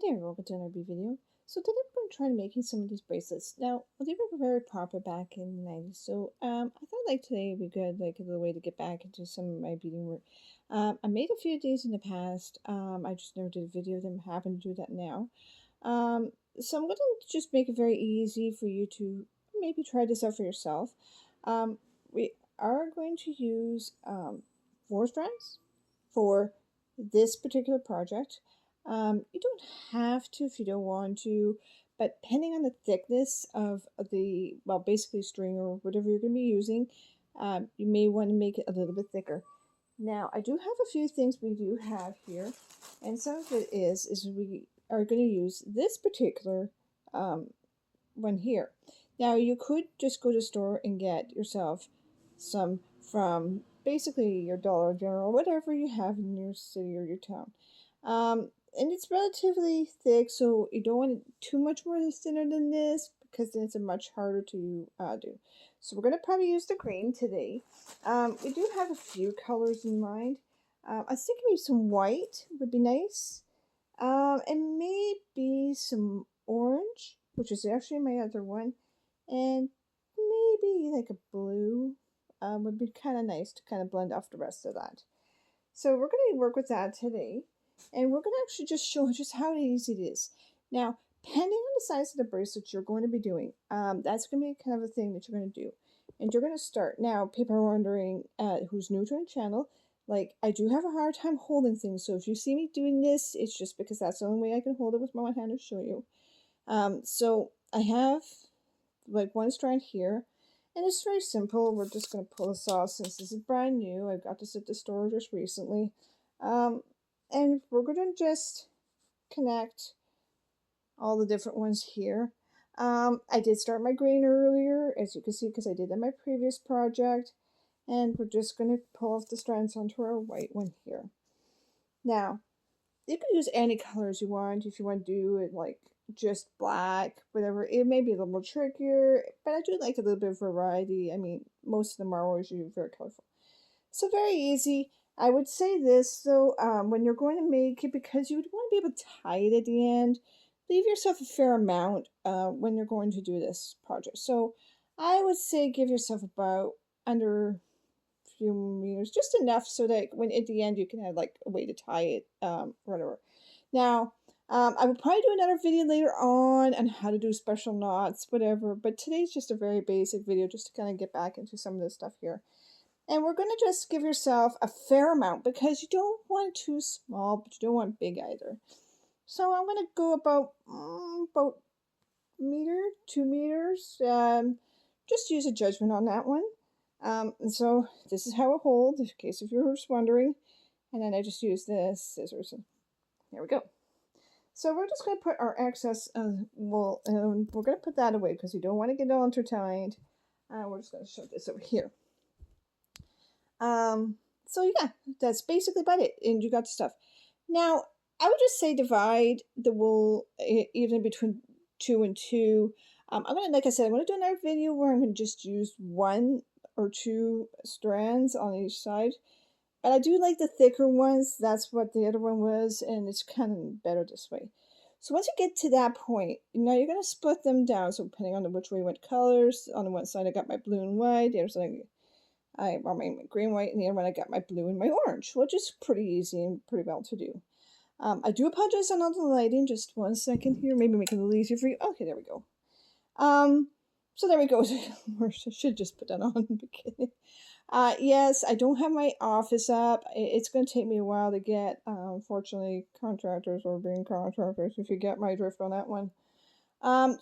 there, welcome to another video. So today we're going to try making some of these bracelets. Now, well, they were very popular back in the 90s, so I thought like today would be good, like a little way to get back into some of my beading work. I made a few of these in the past. I just never did a video of them. I happen to do that now. So I'm going to just make it very easy for you to maybe try this out for yourself. We are going to use 4 strands for this particular project. You don't have to if you don't want to, but depending on the thickness of the, well, basically string or whatever you're going to be using, you may want to make it a little bit thicker. Now, I do have a few things we do have here, and some of it is we are going to use this particular one here. Now, you could just go to the store and get yourself some from basically your Dollar General, whatever you have in your city or your town. And it's relatively thick, so you don't want it too much more thinner than this because then it's much harder to do. So we're going to probably use the green today. We do have a few colors in mind. I was thinking maybe some white would be nice. And maybe some orange, which is actually my other one. And maybe like a blue would be kind of nice to kind of blend off the rest of that. So we're going to work with that today. And we're going to actually just show just how easy it is. Now, depending on the size of the bracelet you're going to be doing, that's going to be kind of a thing that you're going to do. And you're going to start. Now, people are wondering who's new to the channel, like, I do have a hard time holding things. So if you see me doing this, it's just because that's the only way I can hold it with my one hand to show you. So I have like 1 strand here. And it's very simple. We're just going to pull this off since this is brand new. I got this at the store just recently. And we're going to just connect all the different ones here. I did start my green earlier, as you can see, because I did in my previous project. And we're just going to pull off the strands onto our white one here. Now, you can use any colors you want. If you want to do it like just black, whatever. It may be a little more trickier, but I do like a little bit of variety. I mean, most of them are always usually very colorful. So very easy. I would say this, though, when you're going to make it, because you would want to be able to tie it at the end, leave yourself a fair amount when you're going to do this project. So I would say give yourself about under a few meters, just enough so that when at the end you can have like a way to tie it, whatever. Now, I will probably do another video later on how to do special knots, whatever, but today's just a very basic video just to kind of get back into some of this stuff here. And we're going to just give yourself a fair amount because you don't want too small, but you don't want big either. So I'm going to go about meter, 2 meters. Just use a judgment on that one. And so this is how it holds, in case if you're just wondering. And then I just use this scissors. And there we go. So we're just going to put our excess wool, and we're going to put that away because you don't want to get it all intertwined. We're just going to shove this over here. So yeah, that's basically about it. And you got the stuff. Now, I would just say divide the wool even between 2 and 2. I'm going to, like I said, I'm going to do another video where I'm going to just use 1 or 2 strands on each side. But I do like the thicker ones. That's what the other one was. And it's kind of better this way. So once you get to that point, now you're going to split them down. So depending on which way you went colors, on the one side I got my blue and white. The other side I got my green, white, and the other one I got my blue and my orange, which is pretty easy and pretty well to do. I do apologize on all the lighting. Just 1 second here. Maybe make it a little easier for you. Okay, there we go. So there we go. I should just put that on in the beginning. Yes, I don't have my office up. It's going to take me a while to get. Unfortunately, contractors are being contractors, if you get my drift on that one.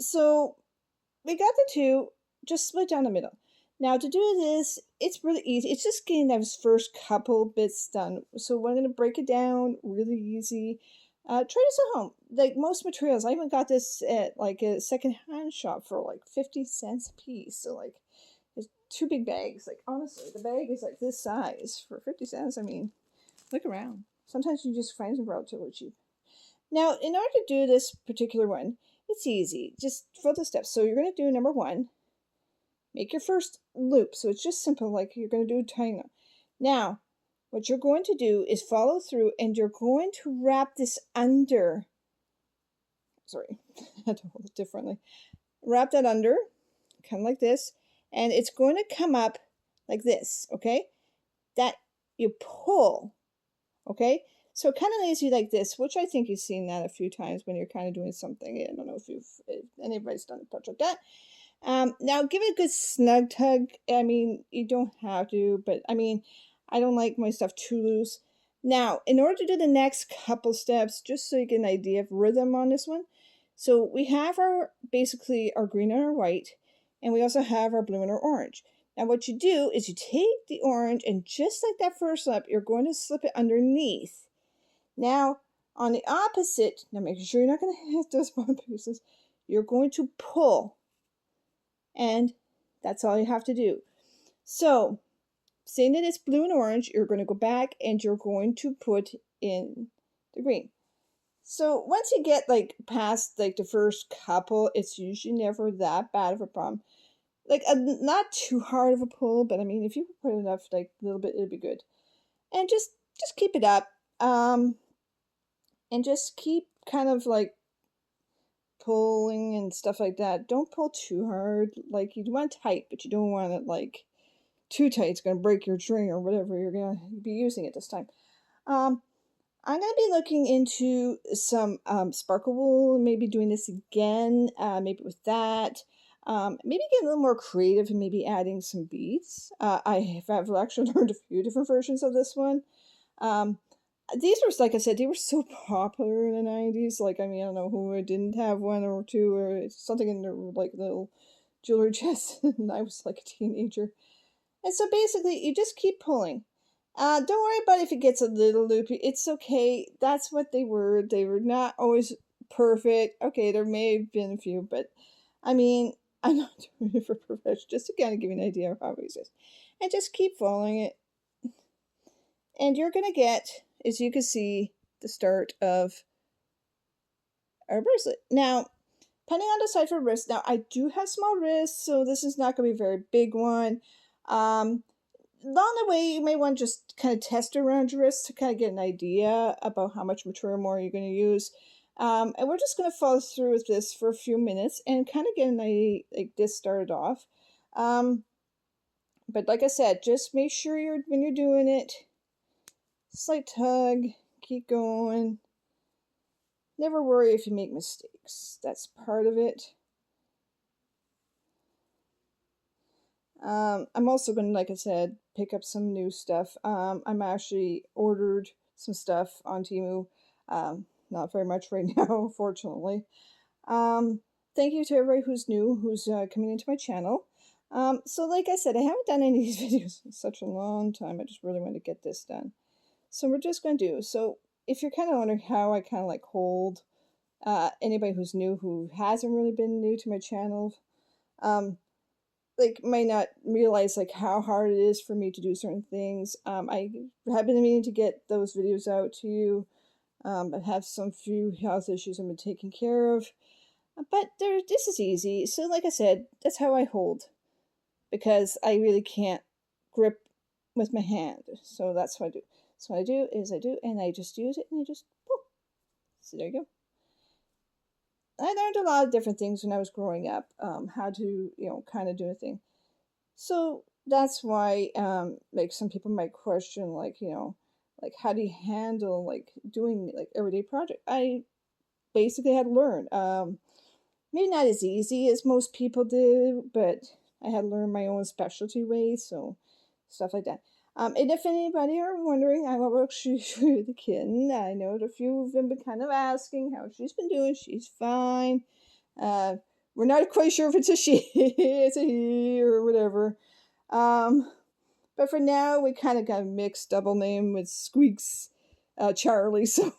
So we got the 2. Just split down the middle. Now, to do this, it's really easy. It's just getting those first couple bits done. So we're going to break it down really easy. Try this at home. Like most materials, I even got this at like a second-hand shop for like 50 cents a piece. So like, it's 2 big bags. Like honestly, the bag is like this size for 50 cents. I mean, look around. Sometimes you just find them relatively cheap. Now, in order to do this particular one, it's easy. Just follow the steps. So you're going to do number 1. Make your first loop. So it's just simple, like you're going to do a triangle. Now, what you're going to do is follow through and you're going to wrap this under sorry, I had to hold it differently. Wrap that under, kind of like this, and it's going to come up like this, okay? That you pull, okay? So kind of lazy like this, which I think you've seen that a few times when you're kind of doing something. I don't know if anybody's done a project like that. Now give it a good snug tug. I mean, you don't have to, but I mean, I don't like my stuff too loose. Now, in order to do the next couple steps, just so you get an idea of rhythm on this one, so we have our, basically our green and our white, and we also have our blue and our orange. Now what you do is you take the orange, and just like that first slip, you're going to slip it underneath. Now, on the opposite, now making sure you're not going to hit those bottom pieces, you're going to pull, and that's all you have to do. So, saying that it's blue and orange, you're going to go back and you're going to put in the green. So once you get like past like the first couple, it's usually never that bad of a problem. Like not too hard of a pull, but I mean if you put enough, like a little bit, it'll be good. And just keep it up, and just keep kind of like pulling and stuff like that. Don't pull too hard. Like you want it tight, but you don't want it like too tight. It's going to break your string or whatever you're going to be using it this time. I'm going to be looking into some sparkle wool, maybe doing this again, maybe with that. Maybe get a little more creative and maybe adding some beads. I have actually learned a few different versions of this one. These were, like I said, they were so popular in the 90s. Like, I mean, I don't know who didn't have one or two or something in their, like, little jewelry chest. And I was like a teenager. And so basically, you just keep pulling. Don't worry about if it gets a little loopy. It's okay. That's what they were. They were not always perfect. Okay, there may have been a few, but I mean, I'm not doing it for perfection. Just to kind of give you an idea of how easy it is. And just keep following it. And you're going to get, as you can see, the start of our bracelet. Now, depending on the size for wrist, now I do have small wrists, so this is not going to be a very big one. Along the way, you may want to just kind of test around your wrist to kind of get an idea about how much material more you're going to use. And we're just going to follow through with this for a few minutes and kind of get an idea like this started off. But like I said, just make sure when you're doing it, slight tug, keep going. Never worry if you make mistakes. That's part of it. I'm also going to, like I said, pick up some new stuff. I'm actually ordered some stuff on Temu. Not very much right now, fortunately. Thank you to everybody who's new, who's coming into my channel. So like I said, I haven't done any of these videos in such a long time. I just really want to get this done. So we're just going to do. So if you're kind of wondering how I kind of like hold anybody who's new, who hasn't really been new to my channel, like might not realize like how hard it is for me to do certain things. I have been meaning to get those videos out to you. I have some few health issues I've been taking care of, but this is easy. So like I said, that's how I hold, because I really can't grip with my hand. So that's what I do. So what I do is I do, and I just use it, and I just pull. So there you go. I learned a lot of different things when I was growing up, how to, kind of do a thing. So that's why, like some people might question, like, like how do you handle like doing like everyday project? I basically had to learn. Maybe not as easy as most people do, but I had to learn my own specialty ways, so stuff like that. And if anybody are wondering, I will show you the kitten. I know that a few of them been kind of asking how she's been doing. She's fine. We're not quite sure if it's a she, it's a he, or whatever. But for now, we kind of got a mixed double name with Squeaks, Charlie. So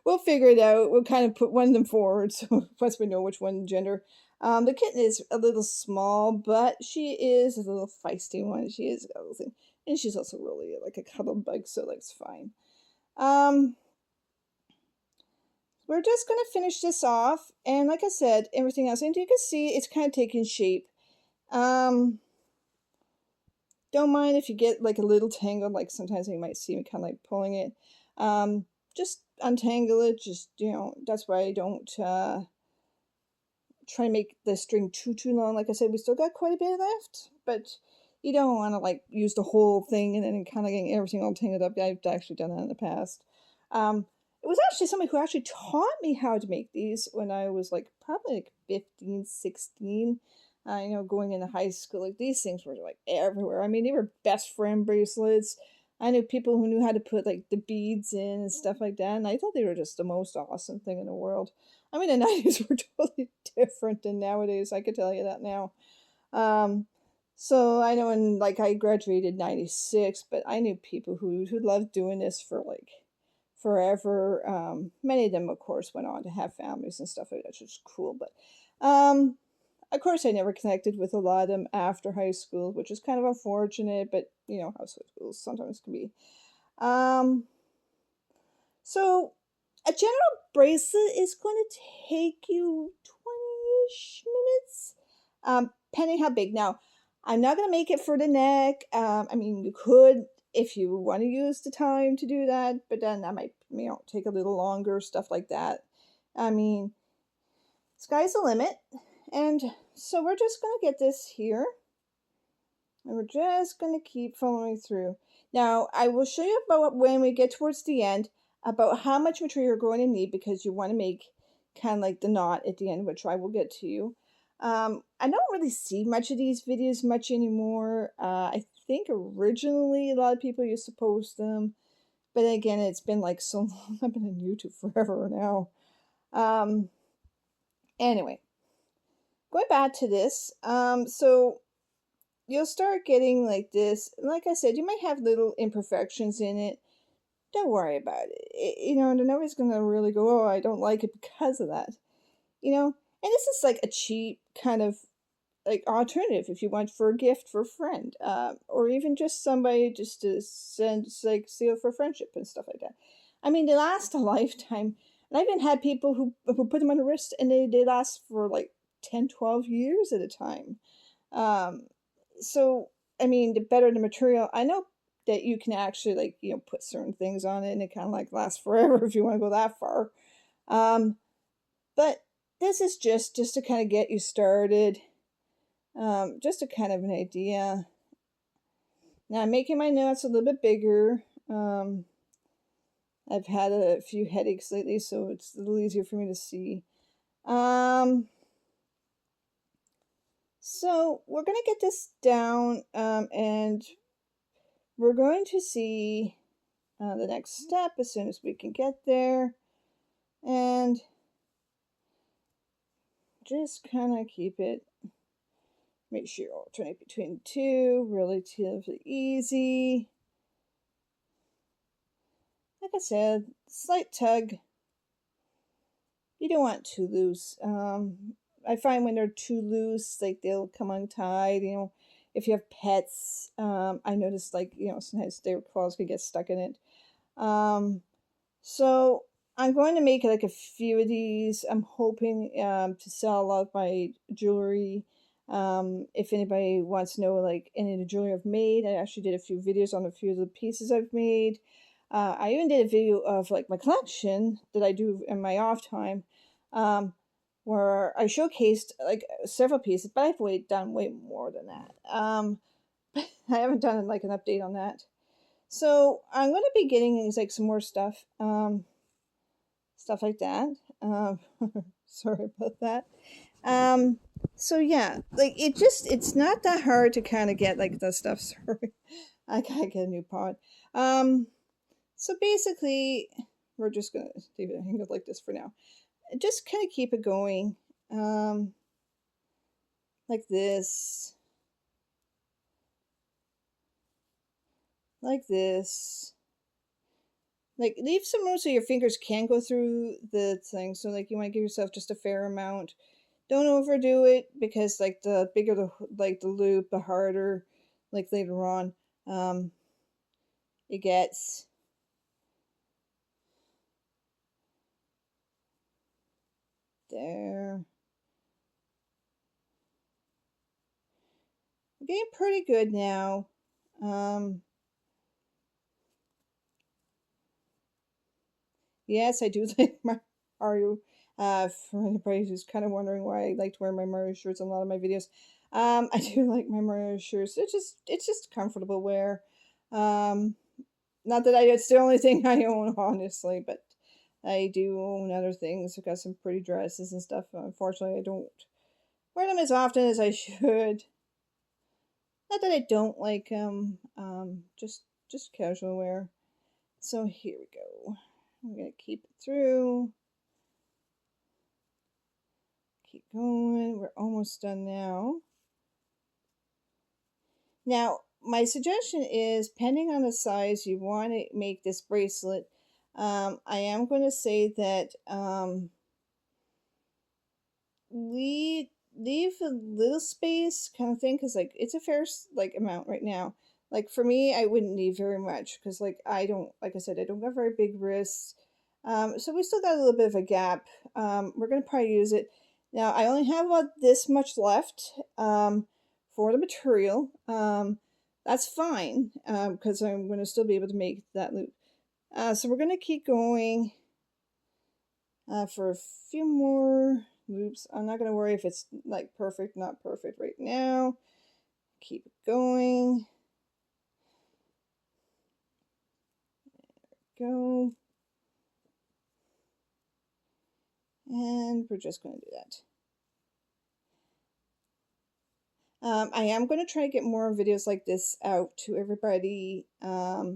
we'll figure it out. We'll kind of put one of them forward, so once we know which one gender. The kitten is a little small, but she is a little feisty one. She is a little thing. And she's also really like a cuddle bug, so that's fine. We're just going to finish this off. And like I said, everything else. And you can see it's kind of taking shape. Don't mind if you get like a little tangled. Like sometimes you might see me kind of like pulling it. Just untangle it. Just, that's why I don't try to make the string too long. Like I said, we still got quite a bit left, but you don't want to like use the whole thing and then kind of getting everything all tangled up. I've actually done that in the past. It was actually somebody who actually taught me how to make these when I was like probably like 15, 16. Going into high school, like these things were like everywhere. I mean, they were best friend bracelets. I knew people who knew how to put like the beads in and stuff like that, and I thought they were just the most awesome thing in the world. I mean, the 90s were totally different than nowadays. I could tell you that now. Um, so I know when like I graduated 96, but I knew people who loved doing this for like forever. Many of them, of course, went on to have families and stuff like that, which is cool. But of course, I never connected with a lot of them after high school, which is kind of unfortunate. But how high schools sometimes can be. Um, so a general bracelet is going to take you 20-ish minutes, depending how big. Now, I'm not going to make it for the neck. I mean, you could if you want to use the time to do that, but then that might, take a little longer, stuff like that. I mean, sky's the limit. And so we're just going to get this here. And we're just going to keep following through. Now, I will show you about when we get towards the end, about how much material you're going to need because you want to make kind of like the knot at the end, which I will get to you. I don't really see much of these videos much anymore. I think originally a lot of people used to post them, but again, it's been like so long. I've been on YouTube forever now. Anyway, going back to this, so you'll start getting like this. Like I said, you might have little imperfections in it. Don't worry about it. And nobody's going to really go, oh, I don't like it because of that. And this is like a cheap kind of like alternative if you want for a gift for a friend, or even just somebody just to send like seal for friendship and stuff like that. I mean, they last a lifetime. And I've even had people who put them on the wrist and they last for like 10, 12 years at a time. So I mean, the better the material, I know that you can actually like put certain things on it and it kind of like lasts forever if you want to go that far. But this is just to kind of get you started, just a kind of an idea. Now I'm making my knots a little bit bigger. I've had a few headaches lately, so it's a little easier for me to see. So we're going to get this down, and we're going to see the next step as soon as we can get there. And just kind of keep it, make sure you alternate between two, relatively easy. Like I said, slight tug. You don't want too loose. I find when they're too loose, like they'll come untied. If you have pets, I notice like sometimes their claws could get stuck in it. So I'm going to make like a few of these. I'm hoping to sell a lot of my jewelry. If anybody wants to know like any of the jewelry I've made, I actually did a few videos on a few of the pieces I've made. I even did a video of like my collection that I do in my off time, where I showcased like several pieces, but I've done way more than that. I haven't done like an update on that. So I'm going to be getting like some more stuff, stuff like that. Sorry about that. So yeah, like it's not that hard to kind of get like the stuff. Sorry, I gotta get a new pod. So basically, we're just gonna leave it hang it like this for now. Just kind of keep it going, like this, like this. Like leave some room so your fingers can go through the thing. So like you might give yourself just a fair amount. Don't overdo it because like the bigger the loop, the harder like later on it gets. There. I'm getting pretty good now. Yes, I do like my Mario. For anybody who's kind of wondering why I like to wear my Mario shirts in a lot of my videos, I do like my Mario shirts. It's just comfortable wear. Um, Not that it's the only thing I own, honestly, but I do own other things. I've got some pretty dresses and stuff. Unfortunately, I don't wear them as often as I should. Not that I don't like them. Just casual wear. So here we go. I'm gonna keep it through. Keep going. We're almost done now. Now, my suggestion is, depending on the size you want to make this bracelet, I am going to say that leave leave a little space kind of thing, because like it's a fair like amount right now. Like for me, I wouldn't need very much because like I don't, like I said, I don't got very big wrists. So we still got a little bit of a gap. We're gonna probably use it. Now I only have about this much left for the material. That's fine because I'm gonna still be able to make that loop. So we're gonna keep going for a few more loops. I'm not going to worry if it's like perfect, not perfect right now. Keep it going. There we go. And we're just going to do that. I am going to try to get more videos like this out to everybody. I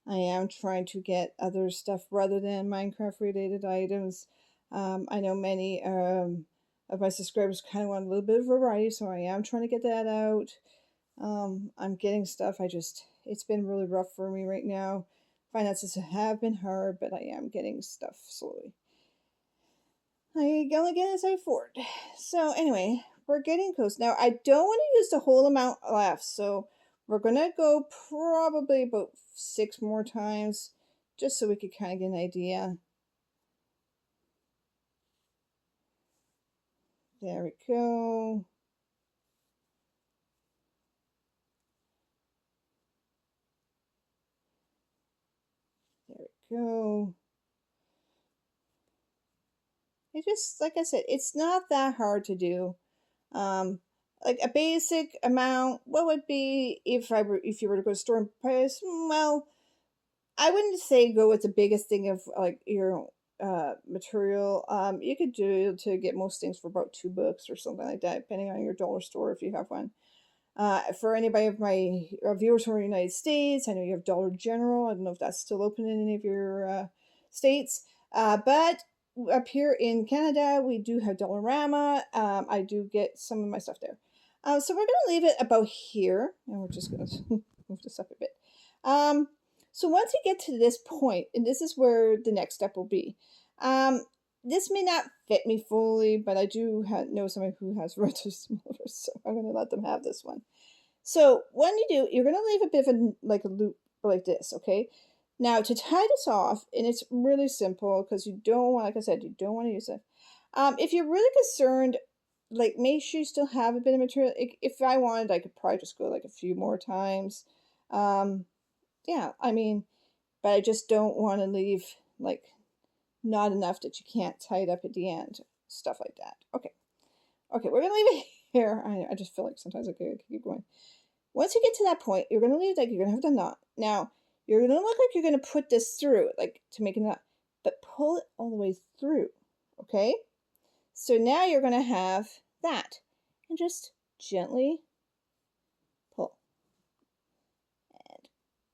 am trying to get other stuff rather than Minecraft related items. I know many of my subscribers kind of want a little bit of variety, so I am trying to get that out. I'm getting stuff. It's been really rough for me right now. Finances have been hard, but I am getting stuff slowly. I only get as I afford. So anyway, we're getting close. Now I don't want to use the whole amount left, so we're gonna go probably about 6 more times, just so we could kind of get an idea. There we go. There we go. It just, like I said, it's not that hard to do. Like a basic amount, what would be if you were to go store and price? Well, I wouldn't say go with the biggest thing of like your material. You could do to get most things for about $2 or something like that, depending on your dollar store if you have one. For anybody of my viewers from the United States, I know you have Dollar General. I don't know if that's still open in any of your states. But up here in Canada, we do have Dollarama. I do get some of my stuff there. So we're going to leave it about here, and we're just going to move this up a bit. So once you get to this point, and this is where the next step will be. This may not fit me fully, but I do know somebody who has relatively smaller, so I'm going to let them have this one. So when you do, you're going to leave a bit of a loop like this, okay? Now to tie this off, and it's really simple because you don't want, like I said, you don't want to use it. If you're really concerned, like make sure you still have a bit of material. If I wanted, I could probably just go like a few more times. Yeah, I mean, but I just don't want to leave like not enough that you can't tie it up at the end, stuff like that. Okay, we're gonna leave it here. I just feel like sometimes I could keep going. Once you get to that point, you're gonna leave, like you're gonna have the knot. Now you're gonna look like you're gonna put this through, like to make a knot, but pull it all the way through. Okay, so now you're gonna have that, and just gently pull and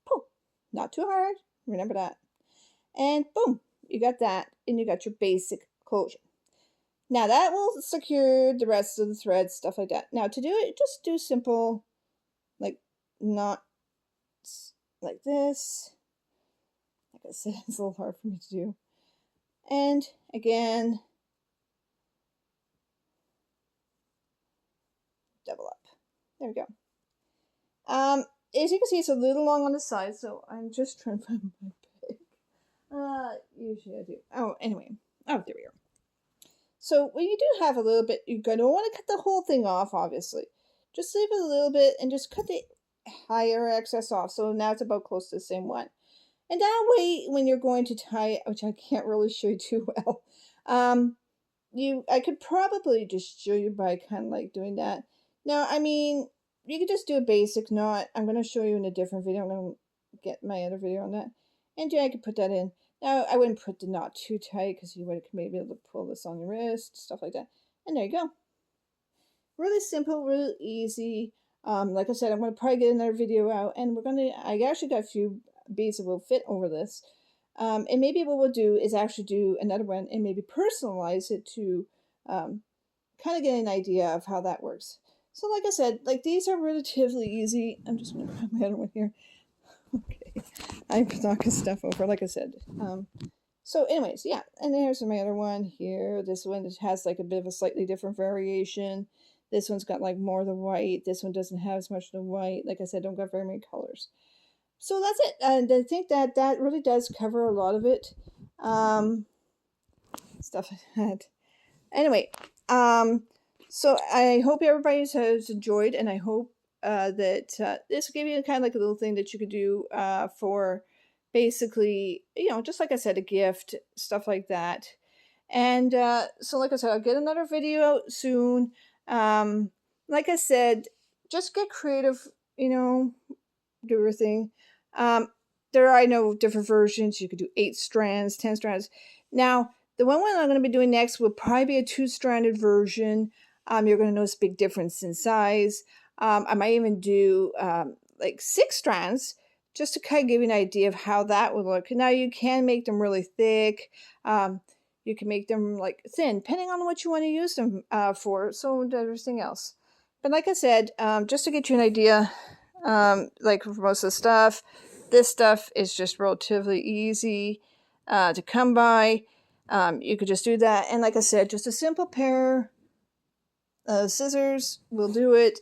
pull, not too hard. Remember that, and boom, you got that, and you got your basic closure. Now that will secure the rest of the threads, stuff like that. Now to do it, just do simple, like knots like this. Like I said, it's a little hard for me to do. And again, double up. There we go. As you can see, it's a little long on the side, so I'm just trying to find my peg. Usually I do. Oh, anyway. Oh, there we go. So when you do have a little bit, you don't want to cut the whole thing off, obviously. Just leave it a little bit and just cut the higher excess off. So now it's about close to the same one. And that way, when you're going to tie it, which I can't really show you too well, I could probably just show you by kind of like doing that. Now, I mean, you could just do a basic knot. I'm going to show you in a different video. I'm going to get my other video on that. And yeah, I could put that in. Now, I wouldn't put the knot too tight because you would maybe be able to pull this on your wrist, stuff like that. And there you go. Really simple, really easy. Like I said, I'm going to probably get another video out. And I actually got a few beads that will fit over this. And maybe what we'll do is actually do another one and maybe personalize it to kind of get an idea of how that works. So like I said, like these are relatively easy. I'm just going to grab my other one here. Okay, I'm knocking stuff over, like I said. So anyways, yeah, and there's my other one here. This one has like a bit of a slightly different variation. This one's got like more of the white. This one doesn't have as much of the white. Like I said, don't got very many colors. So that's it. And I think that really does cover a lot of it. Stuff like that. Anyway, so I hope everybody has enjoyed, and I hope that this will give you kind of like a little thing that you could do for basically, just like I said, a gift, stuff like that. And so like I said, I'll get another video out soon. Like I said, just get creative, do your thing. There are, I know, different versions. You could do 8 strands, 10 strands. Now, the one I'm going to be doing next will probably be a 2-stranded version. You're going to notice a big difference in size. I might even do like 6 strands just to kind of give you an idea of how that would look. Now, you can make them really thick. You can make them like thin, depending on what you want to use them for. So everything else. But like I said, just to get you an idea, like for most of the stuff, this stuff is just relatively easy to come by. You could just do that. And like I said, just a simple pair of scissors will do it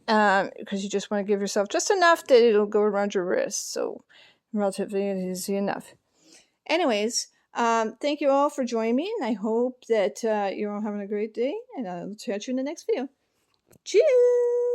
because you just want to give yourself just enough that it'll go around your wrist. So relatively easy enough. Anyways, thank you all for joining me, and I hope that you're all having a great day, and I'll catch you in the next video. Cheers!